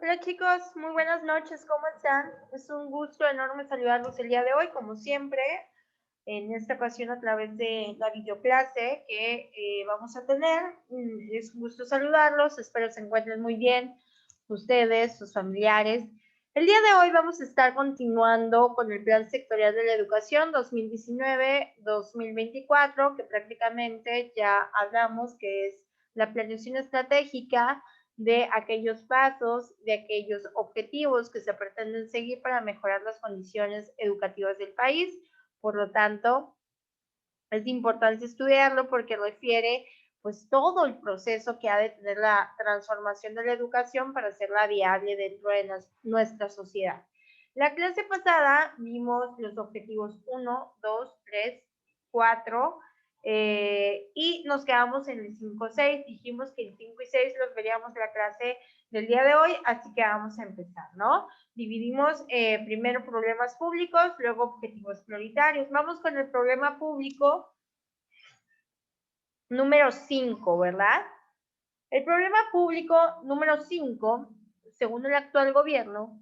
Hola chicos, muy buenas noches, ¿cómo están? Es un gusto enorme saludarlos el día de hoy, como siempre, en esta ocasión a través de la videoclase que vamos a tener. Es un gusto saludarlos, espero se encuentren muy bien ustedes, sus familiares. El día de hoy vamos a estar continuando con el Plan Sectorial de la Educación 2019-2024, que prácticamente ya hablamos que es la planeación estratégica de aquellos pasos, de aquellos objetivos que se pretenden seguir para mejorar las condiciones educativas del país. Por lo tanto, es de importancia estudiarlo porque refiere pues todo el proceso que ha de tener la transformación de la educación para hacerla viable dentro de nuestra sociedad. La clase pasada vimos los objetivos 1, 2, 3, 4 y nos quedamos en el 5, 6. Dijimos que el 5 y 6 los veríamos en la clase del día de hoy, así que vamos a empezar, ¿no? Dividimos primero problemas públicos, luego objetivos prioritarios. Vamos con el problema público número 5, ¿verdad? El problema público número 5, según el actual gobierno,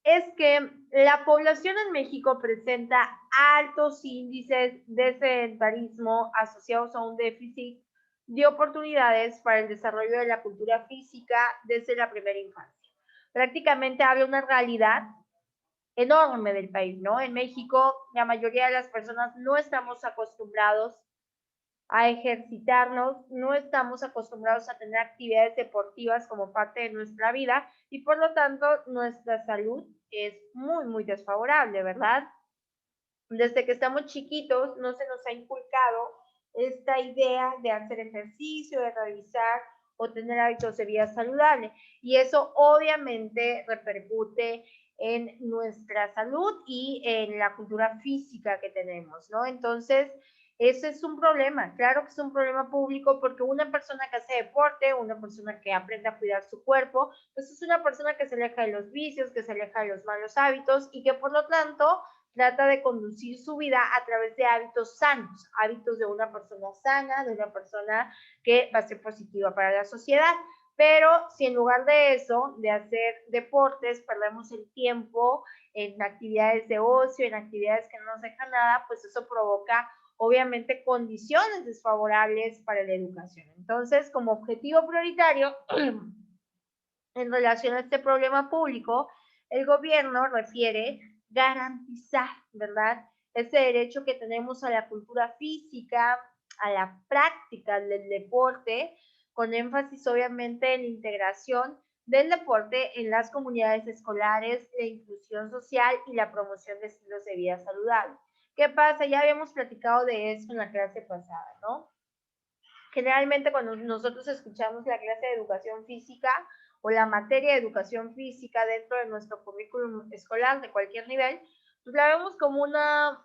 es que la población en México presenta altos índices de sedentarismo asociados a un déficit de oportunidades para el desarrollo de la cultura física desde la primera infancia. Prácticamente habla una realidad enorme del país, ¿no? En México, la mayoría de las personas no estamos acostumbrados a ejercitarnos, no estamos acostumbrados a tener actividades deportivas como parte de nuestra vida y por lo tanto nuestra salud es muy, muy desfavorable, ¿verdad? Desde que estamos chiquitos no se nos ha inculcado esta idea de hacer ejercicio, de revisar o tener hábitos de vida saludable. Y eso obviamente repercute en nuestra salud y en la cultura física que tenemos, ¿no? Entonces, ese es un problema, claro que es un problema público porque una persona que hace deporte, una persona que aprende a cuidar su cuerpo, pues es una persona que se aleja de los vicios, que se aleja de los malos hábitos y que por lo tanto trata de conducir su vida a través de hábitos sanos, hábitos de una persona sana, de una persona que va a ser positiva para la sociedad. Pero si en lugar de eso, de hacer deportes, perdemos el tiempo en actividades de ocio, en actividades que no nos dejan nada, pues eso provoca obviamente condiciones desfavorables para la educación. Entonces, como objetivo prioritario, en relación a este problema público, el gobierno refiere garantizar, ¿verdad? Ese derecho que tenemos a la cultura física, a la práctica del deporte, con énfasis obviamente en la integración del deporte en las comunidades escolares, la inclusión social y la promoción de estilos de vida saludables. ¿Qué pasa? Ya habíamos platicado de eso en la clase pasada, ¿no? Generalmente cuando nosotros escuchamos la clase de educación física o la materia de educación física dentro de nuestro currículum escolar de cualquier nivel, pues la vemos como una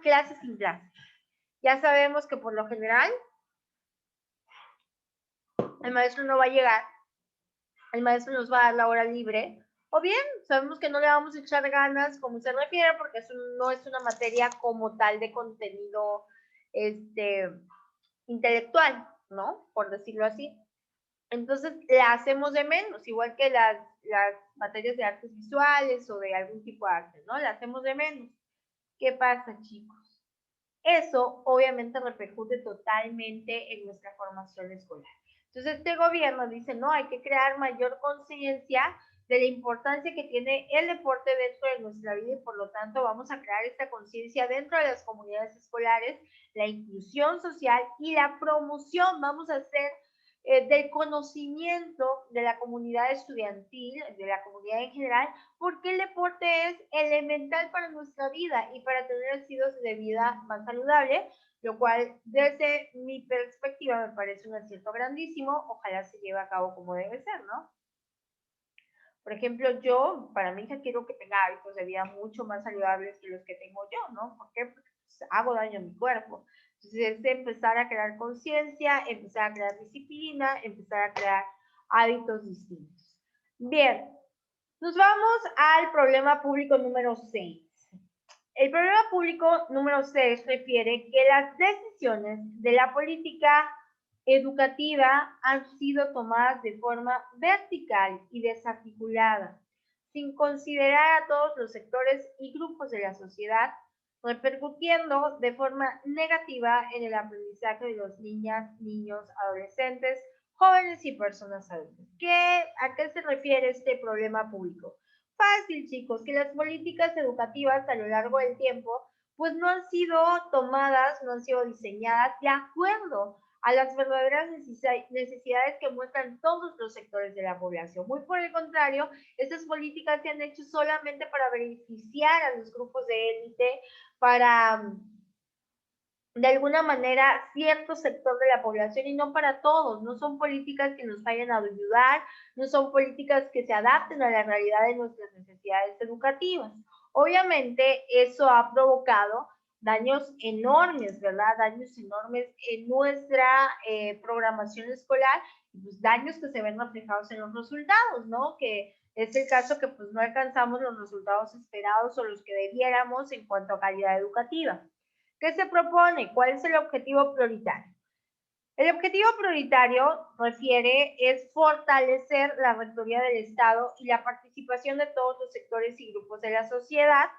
clase sin clase. Ya sabemos que por lo general el maestro no va a llegar, el maestro nos va a dar la hora libre, o bien sabemos que no le vamos a echar ganas como se refiere porque eso no es una materia como tal de contenido intelectual, ¿no? Por decirlo así. Entonces la hacemos de menos, igual que las materias de artes visuales o de algún tipo de arte, ¿no? La hacemos de menos. ¿Qué pasa, chicos? Eso obviamente repercute totalmente en nuestra formación escolar. Entonces este gobierno dice, no, hay que crear mayor conciencia de la importancia que tiene el deporte dentro de nuestra vida y por lo tanto vamos a crear esta conciencia dentro de las comunidades escolares, la inclusión social y la promoción. Vamos a hacer del conocimiento de la comunidad estudiantil, de la comunidad en general, porque el deporte es elemental para nuestra vida y para tener estilos de vida más saludable, lo cual desde mi perspectiva me parece un acierto grandísimo, ojalá se lleve a cabo como debe ser, ¿no? Por ejemplo, yo, para mi hija, quiero que tenga hábitos de vida mucho más saludables que los que tengo yo, ¿no? ¿Por qué? Porque pues, hago daño a mi cuerpo. Entonces, es de empezar a crear conciencia, empezar a crear disciplina, empezar a crear hábitos distintos. Bien, nos vamos al problema público número 6. El problema público número 6 refiere que las decisiones de la política educativa han sido tomadas de forma vertical y desarticulada, sin considerar a todos los sectores y grupos de la sociedad, repercutiendo de forma negativa en el aprendizaje de los niñas, niños, adolescentes, jóvenes y personas adultas. ¿A qué se refiere este problema público? Fácil, chicos, que las políticas educativas a lo largo del tiempo pues no han sido tomadas, no han sido diseñadas de acuerdo a las verdaderas necesidades que muestran todos los sectores de la población. Muy por el contrario, estas políticas se han hecho solamente para beneficiar a los grupos de élite, para de alguna manera cierto sector de la población y no para todos. No son políticas que nos vayan a ayudar, no son políticas que se adapten a la realidad de nuestras necesidades educativas. Obviamente eso ha provocado daños enormes, ¿verdad? Daños enormes en nuestra programación escolar y pues daños que se ven reflejados en los resultados, ¿no? Que es el caso que pues no alcanzamos los resultados esperados o los que debiéramos en cuanto a calidad educativa. ¿Qué se propone? ¿Cuál es el objetivo prioritario? El objetivo prioritario es fortalecer la rectoría del Estado y la participación de todos los sectores y grupos de la sociedad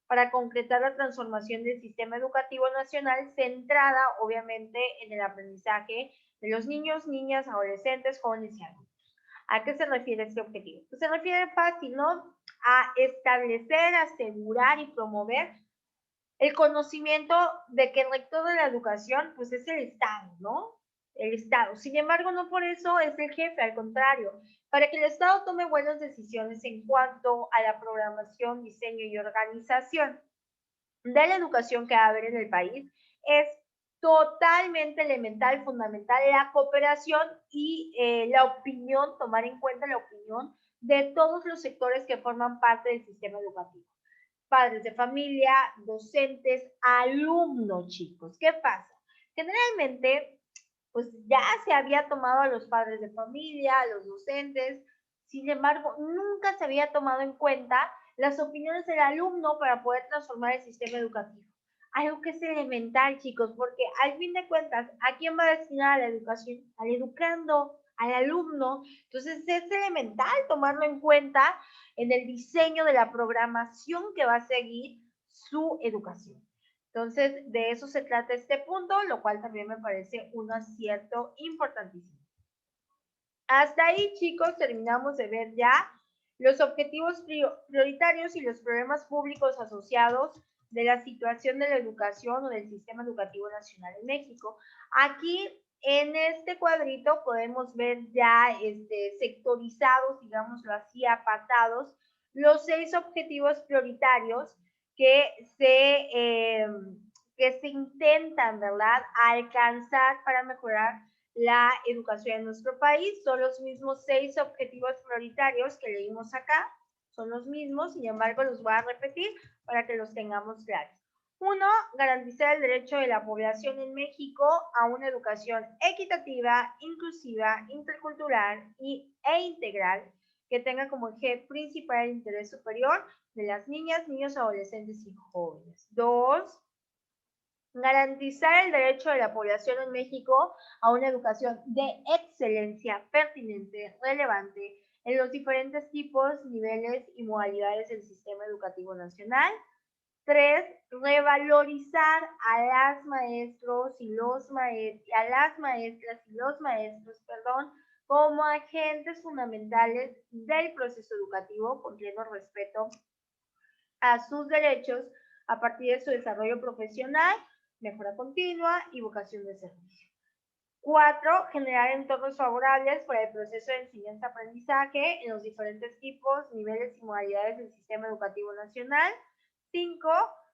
para concretar la transformación del sistema educativo nacional centrada, obviamente, en el aprendizaje de los niños, niñas, adolescentes, jóvenes y adultos. ¿A qué se refiere este objetivo? Pues se refiere fácil, ¿no? A establecer, asegurar y promover el conocimiento de que el rector de la educación, pues es el Estado, ¿no? El Estado. Sin embargo, no por eso es el jefe, al contrario. Para que el Estado tome buenas decisiones en cuanto a la programación, diseño y organización de la educación que va a haber en el país, es totalmente elemental, fundamental la cooperación y la opinión, tomar en cuenta la opinión de todos los sectores que forman parte del sistema educativo. Padres de familia, docentes, alumnos, chicos. ¿Qué pasa? Generalmente, pues ya se había tomado a los padres de familia, a los docentes, sin embargo, nunca se había tomado en cuenta las opiniones del alumno para poder transformar el sistema educativo. Algo que es elemental, chicos, porque al fin de cuentas, ¿a quién va a destinar la educación? Al educando, al alumno. Entonces, es elemental tomarlo en cuenta en el diseño de la programación que va a seguir su educación. Entonces, de eso se trata este punto, lo cual también me parece un acierto importantísimo. Hasta ahí, chicos, terminamos de ver ya los objetivos prioritarios y los problemas públicos asociados de la situación de la educación o del sistema educativo nacional en México. Aquí en este cuadrito podemos ver ya sectorizados, digámoslo así, apartados, los 6 objetivos prioritarios que se intentan, ¿verdad?, alcanzar para mejorar la educación en nuestro país. Son los mismos 6 objetivos prioritarios que leímos acá, son los mismos, sin embargo los voy a repetir para que los tengamos claros. 1. Garantizar el derecho de la población en México a una educación equitativa, inclusiva, intercultural e integral que tenga como eje principal el interés superior de las niñas, niños, adolescentes y jóvenes. 2. Garantizar el derecho de la población en México a una educación de excelencia, pertinente, relevante en los diferentes tipos, niveles y modalidades del sistema educativo nacional. 3. Revalorizar a las maestros y a las maestras y los maestros, como agentes fundamentales del proceso educativo con pleno respeto a sus derechos a partir de su desarrollo profesional, mejora continua y vocación de servicio. 4. Generar entornos favorables para el proceso de enseñanza-aprendizaje en los diferentes tipos, niveles y modalidades del sistema educativo nacional. 5.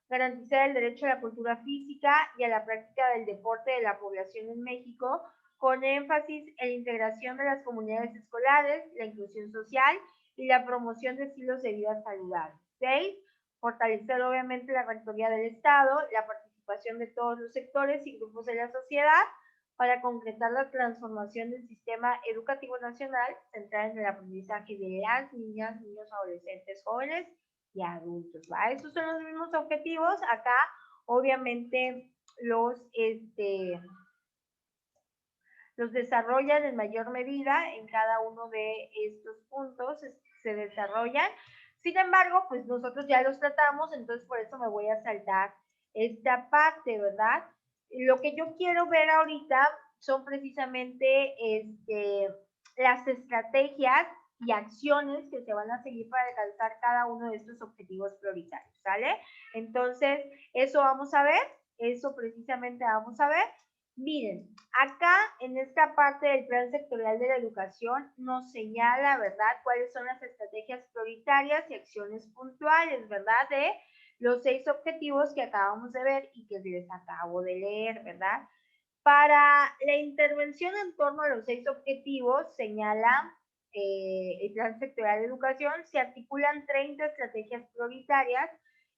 Garantizar el derecho a la cultura física y a la práctica del deporte de la población en México, con énfasis en la integración de las comunidades escolares, la inclusión social y la promoción de estilos de vida saludables. 6. Fortalecer obviamente la rectoría del Estado, la participación de todos los sectores y grupos de la sociedad para concretar la transformación del sistema educativo nacional centrada en el aprendizaje de las niñas, niños, adolescentes, jóvenes y adultos. ¿Va? Esos son los mismos objetivos. Acá, obviamente, los desarrollan en mayor medida en cada uno de estos puntos, se desarrollan. Sin embargo, pues nosotros ya los tratamos, entonces por eso me voy a saltar esta parte, ¿verdad? Lo que yo quiero ver ahorita son precisamente las estrategias y acciones que se van a seguir para alcanzar cada uno de estos objetivos prioritarios, ¿sale? Entonces, eso vamos a ver, eso precisamente vamos a ver. Miren, acá en esta parte del plan sectorial de la educación nos señala, ¿verdad?, cuáles son las estrategias prioritarias y acciones puntuales, ¿verdad?, de los 6 objetivos que acabamos de ver y que les acabo de leer, ¿verdad? Para la intervención en torno a los 6 objetivos, señala el Plan Sectorial de Educación, se articulan 30 estrategias prioritarias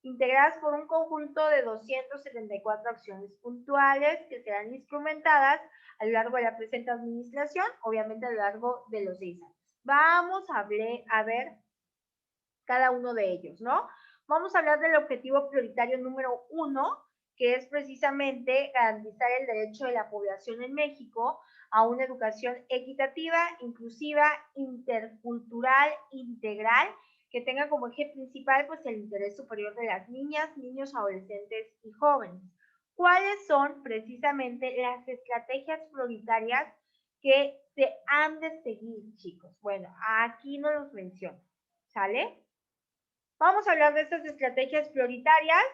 integradas por un conjunto de 274 acciones puntuales que serán instrumentadas a lo largo de la presente administración, obviamente a lo largo de los 6 años. Vamos a ver cada uno de ellos, ¿no? Vamos a hablar del objetivo prioritario número 1, que es precisamente garantizar el derecho de la población en México a una educación equitativa, inclusiva, intercultural, integral, que tenga como eje principal pues el interés superior de las niñas, niños, adolescentes y jóvenes. ¿Cuáles son precisamente las estrategias prioritarias que se han de seguir, chicos? Bueno, aquí no los menciono, ¿sale? Vamos a hablar de estas estrategias prioritarias.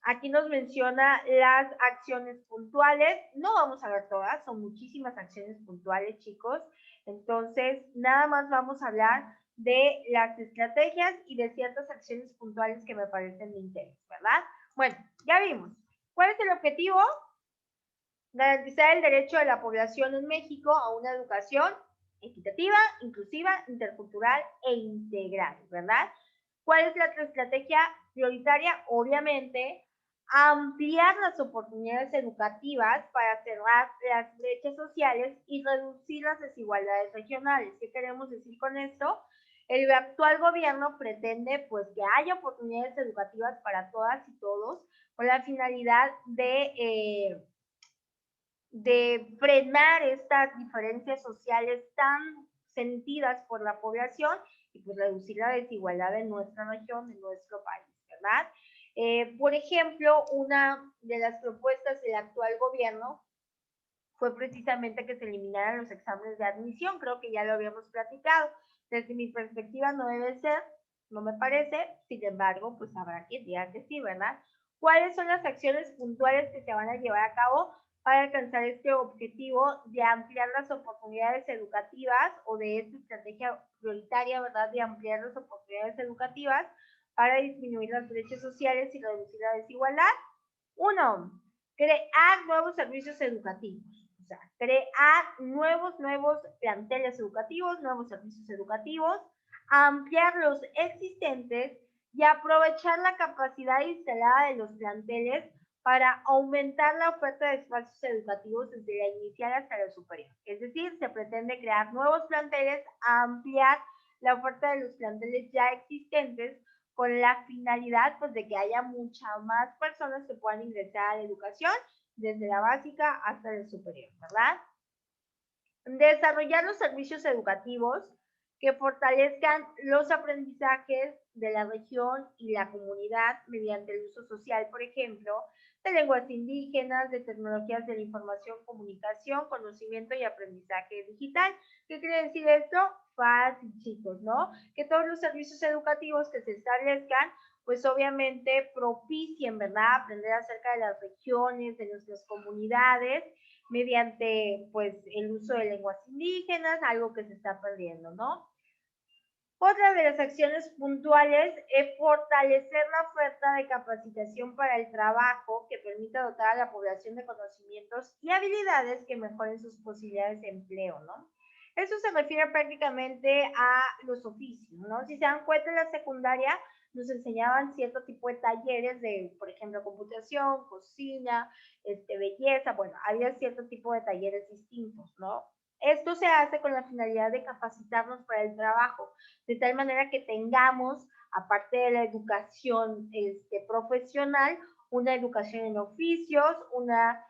Aquí nos menciona las acciones puntuales. No vamos a ver todas, son muchísimas acciones puntuales, chicos. Entonces, nada más vamos a hablar de las estrategias y de ciertas acciones puntuales que me parecen de interés, ¿verdad? Bueno, ya vimos. ¿Cuál es el objetivo? Garantizar el derecho de la población en México a una educación equitativa, inclusiva, intercultural e integral, ¿verdad? ¿Cuál es la estrategia prioritaria? Obviamente, ampliar las oportunidades educativas para cerrar las brechas sociales y reducir las desigualdades regionales. ¿Qué queremos decir con esto? El actual gobierno pretende pues que haya oportunidades educativas para todas y todos con la finalidad de frenar estas diferencias sociales tan sentidas por la población y pues reducir la desigualdad en nuestra región, en nuestro país, ¿verdad? Por ejemplo, una de las propuestas del actual gobierno fue precisamente que se eliminaran los exámenes de admisión, creo que ya lo habíamos platicado. Desde mi perspectiva no debe ser, no me parece, sin embargo, pues habrá quien diga que sí, ¿verdad? ¿Cuáles son las acciones puntuales que se van a llevar a cabo para alcanzar este objetivo de ampliar las oportunidades educativas o de esta estrategia prioritaria, ¿verdad? De ampliar las oportunidades educativas para disminuir las brechas sociales y reducir la desigualdad? 1. Crear nuevos servicios educativos. O sea, crear nuevos planteles educativos, nuevos servicios educativos, ampliar los existentes y aprovechar la capacidad instalada de los planteles para aumentar la oferta de espacios educativos desde la inicial hasta la superior. Es decir, se pretende crear nuevos planteles, ampliar la oferta de los planteles ya existentes con la finalidad pues de que haya muchas más personas que puedan ingresar a la educación desde la básica hasta la superior, ¿verdad? Desarrollar los servicios educativos que fortalezcan los aprendizajes de la región y la comunidad mediante el uso social, por ejemplo, de lenguas indígenas, de tecnologías de la información, comunicación, conocimiento y aprendizaje digital. ¿Qué quiere decir esto? Fácil, chicos, ¿no? Que todos los servicios educativos que se establezcan, pues obviamente propicien, ¿verdad? Aprender acerca de las regiones, de nuestras comunidades, mediante pues el uso de lenguas indígenas, algo que se está perdiendo, ¿no? Otra de las acciones puntuales es fortalecer la oferta de capacitación para el trabajo que permita dotar a la población de conocimientos y habilidades que mejoren sus posibilidades de empleo, ¿no? Eso se refiere prácticamente a los oficios, ¿no? Si se dan cuenta en la secundaria, nos enseñaban cierto tipo de talleres de, por ejemplo, computación, cocina, belleza, bueno, había cierto tipo de talleres distintos, ¿no? Esto se hace con la finalidad de capacitarnos para el trabajo, de tal manera que tengamos, aparte de la educación profesional, una educación en oficios, una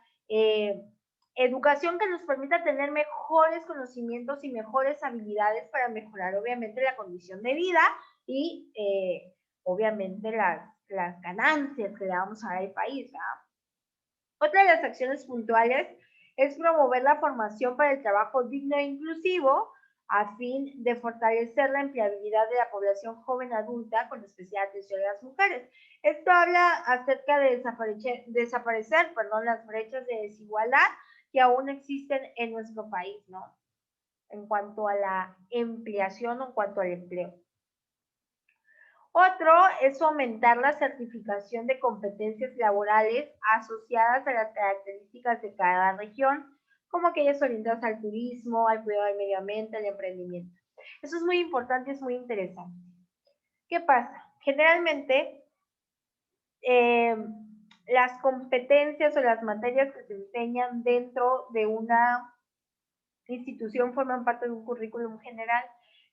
Educación que nos permita tener mejores conocimientos y mejores habilidades para mejorar obviamente la condición de vida y obviamente las ganancias que le vamos a dar al país, ¿verdad? Otra de las acciones puntuales es promover la formación para el trabajo digno e inclusivo a fin de fortalecer la empleabilidad de la población joven adulta con especial atención a las mujeres. Esto habla acerca de desaparecer las brechas de desigualdad que aún existen en nuestro país, ¿no? En cuanto a la empleación o en cuanto al empleo. Otro es aumentar la certificación de competencias laborales asociadas a las características de cada región, como aquellas orientadas al turismo, al cuidado del medio ambiente, al emprendimiento. Eso es muy importante, es muy interesante. ¿Qué pasa? Generalmente, las competencias o las materias que se enseñan dentro de una institución forman parte de un currículum general.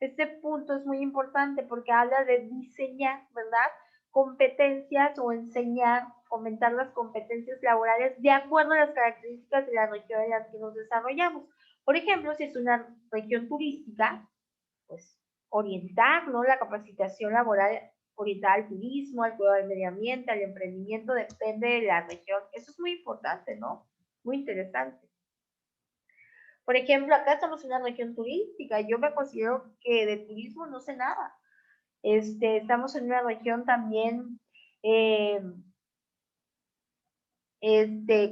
Este punto es muy importante porque habla de diseñar, ¿verdad? Competencias o enseñar, fomentar las competencias laborales de acuerdo a las características de la región en la que nos desarrollamos. Por ejemplo, si es una región turística, pues orientar, ¿no? La capacitación laboral orientada al turismo, al cuidado del medio ambiente, al emprendimiento, depende de la región. Eso es muy importante, ¿no? Muy interesante. Por ejemplo, acá estamos en una región turística. Yo me considero que de turismo no sé nada. Estamos en una región también eh,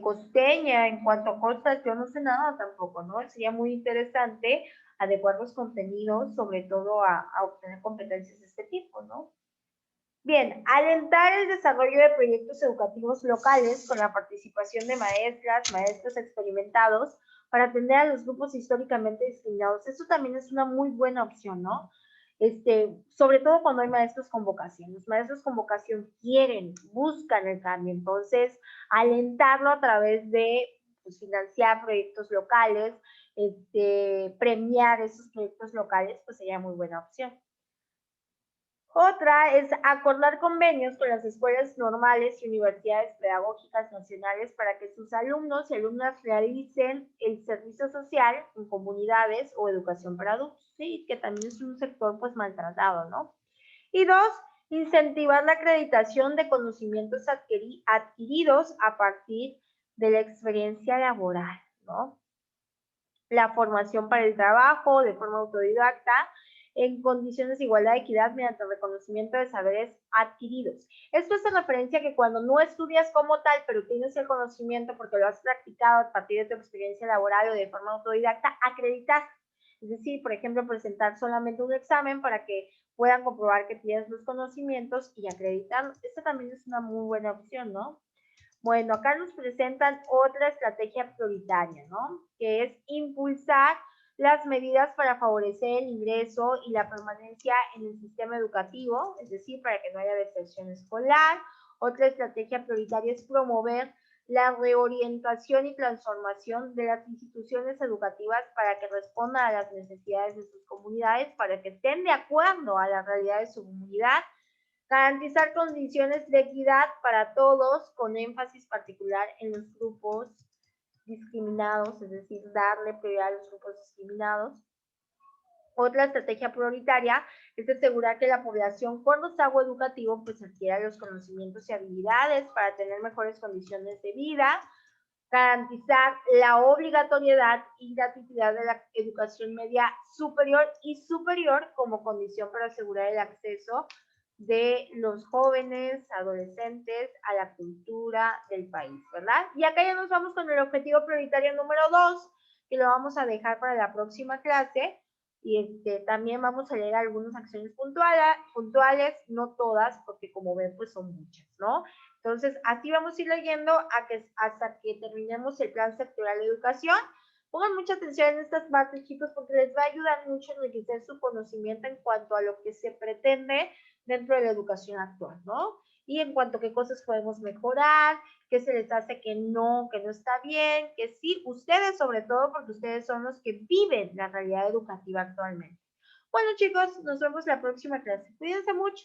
costeña. En cuanto a costas, yo no sé nada tampoco, ¿no? Sería muy interesante adecuar los contenidos, sobre todo a obtener competencias de este tipo, ¿no? Bien, alentar el desarrollo de proyectos educativos locales con la participación de maestras, maestros experimentados para atender a los grupos históricamente discriminados. Eso también es una muy buena opción, ¿no? Sobre todo cuando hay maestros con vocación. Los maestros con vocación quieren, buscan el cambio. Entonces, alentarlo a través de pues, financiar proyectos locales, premiar esos proyectos locales, pues sería muy buena opción. Otra es acordar convenios con las escuelas normales y universidades pedagógicas nacionales para que sus alumnos y alumnas realicen el servicio social en comunidades o educación para adultos, sí, que también es un sector pues maltratado, ¿no? Y dos, incentivar la acreditación de conocimientos adquiridos a partir de la experiencia laboral, ¿no? La formación para el trabajo de forma autodidacta en condiciones de igualdad y equidad mediante el reconocimiento de saberes adquiridos. Esto es en referencia a que cuando no estudias como tal, pero tienes el conocimiento porque lo has practicado a partir de tu experiencia laboral o de forma autodidacta, acreditar. Es decir, por ejemplo, presentar solamente un examen para que puedan comprobar que tienes los conocimientos y acreditarlos. Esta también es una muy buena opción, ¿no? Bueno, acá nos presentan otra estrategia prioritaria, ¿no? Que es impulsar las medidas para favorecer el ingreso y la permanencia en el sistema educativo, es decir, para que no haya deserción escolar. Otra estrategia prioritaria es promover la reorientación y transformación de las instituciones educativas para que respondan a las necesidades de sus comunidades, para que estén de acuerdo a la realidad de su comunidad. Garantizar condiciones de equidad para todos, con énfasis particular en los grupos discriminados, es decir, darle prioridad a los grupos discriminados. Otra estrategia prioritaria es asegurar que la población con rezago educativo pues adquiera los conocimientos y habilidades para tener mejores condiciones de vida. Garantizar la obligatoriedad y gratuidad de la educación media superior y superior como condición para asegurar el acceso de los jóvenes, adolescentes a la cultura del país, ¿verdad? Y acá ya nos vamos con el objetivo prioritario número 2, que lo vamos a dejar para la próxima clase. Y también vamos a leer algunas acciones puntuales, no todas, porque como ven, pues son muchas, ¿no? Entonces, así vamos a ir leyendo hasta que terminemos el plan sectorial de educación. Pongan mucha atención en estas partes, chicos, porque les va a ayudar mucho a enriquecer su conocimiento en cuanto a lo que se pretende dentro de la educación actual, ¿no? Y en cuanto a qué cosas podemos mejorar, qué se les hace que no está bien, que sí, ustedes sobre todo, porque ustedes son los que viven la realidad educativa actualmente. Bueno, chicos, nos vemos la próxima clase. Cuídense mucho.